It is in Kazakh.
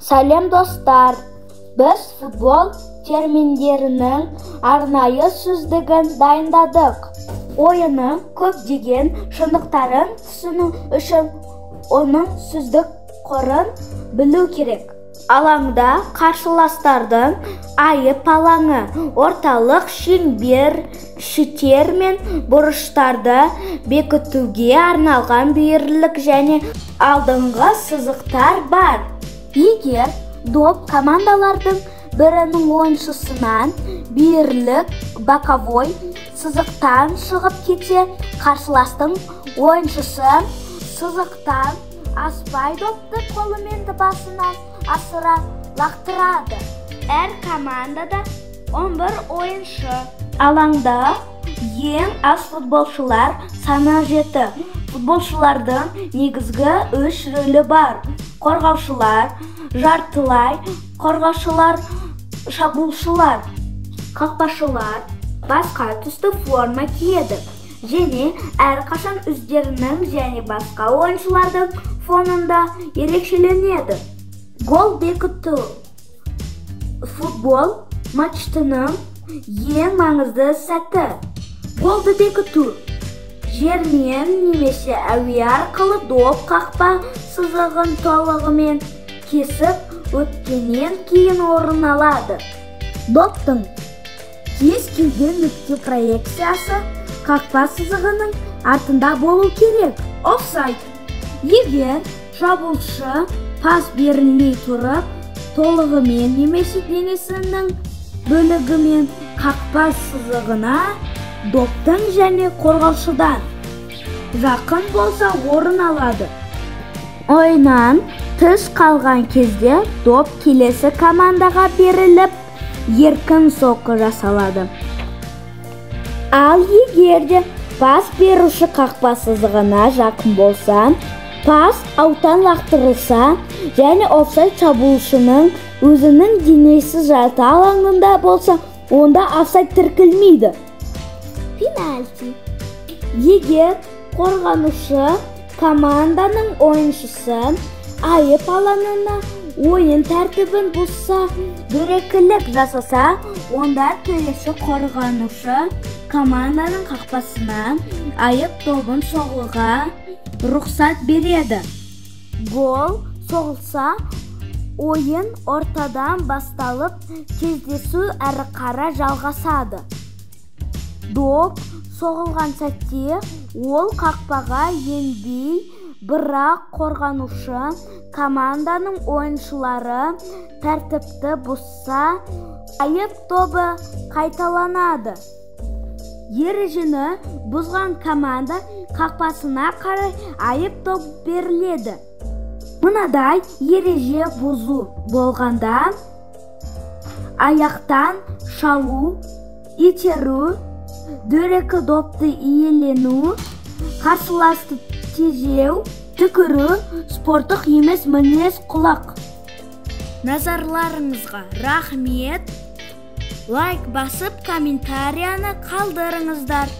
Сәлем достар, біз футбол терминдерінің арнайы сөздігін дайындадық. Ойының көптеген шындықтарын түсіну үшін оның сөздік қорын білу керек. Алаңда қарсыластардың айып алаңы, орталық шеңбер, шеттер мен бұрыштарды бекітуге арналған бүйірлік және алдыңғы сызықтар бар. Егер доп командалардың бірінің ойыншысынан бүйірлік боковой сызықтан шығып кетсе, қарсыластың ойыншысы сызықтан аспай допты қолымен басынан асыра лақтырады. Әр командада 11 ойыншы. Алаңда ең аз футболшылар саны 7. Футболшылардың негізгі 3 рөлі бар. Қорғаушылар, жартылай қорғаушылар, шабуылшылар, қақпашылар басқа түсті форма киеді және әрқашан өздерінің және басқа ойыншылардың фонында ерекшеленеді. Гол бекіту футбол матчының ең маңызды сәті. Голды бекіту жермен немесе әуе арқылы доп қақпа сызығын толығымен кесіп өткеннен кейін орын алады. Доптың кез келген нүкте проекциясы қақпа сызығының артында болу керек. Офсайд. Егер шабуылшы пас берілмей тұрып, толығымен немесе денесінің бөлігімен қақпа сызығына доптың және қорғаушыдан жақын болса орын алады. Ойыннан тыс қалған кезде доп келесі командаға беріліп, еркін соққы жасалады. Ал егер де пас беруші қақпа сызығына жақын болса, пас ауттан лақтырылса және офсайд шабуылшының өзінің денесі жарты алаңында болса, онда офсайд тіркелмейді. Пенальти. Егер қорғанушы команданың ойыншысы айып алаңына ойын тәртібін бұзса, дөрекілік жасаса, онда келесі қорғанушы команданың қақпасына айып добын соғуға рұқсат береді. Гол соғылса, ойын ортадан басталып, кездесу әрі қара жалғасады. Доп соғылған сәтте ол қақпаға енбей, бірақ қорғанушы команданың ойыншылары тәртіпті бұзса, айып добы қайталанады. Ережені бұзған команда қақпасына қарай айып доп беріледі. Мынадай ереже бұзу болғанда аяқтан шалу, итеру, дөрекі допты иелену, қарсыласты тежеу, түкіру, спорттық емес мінез құлақ. Назарларыңызға рахмет. Лайк басып, комментарияны қалдырыңыздар.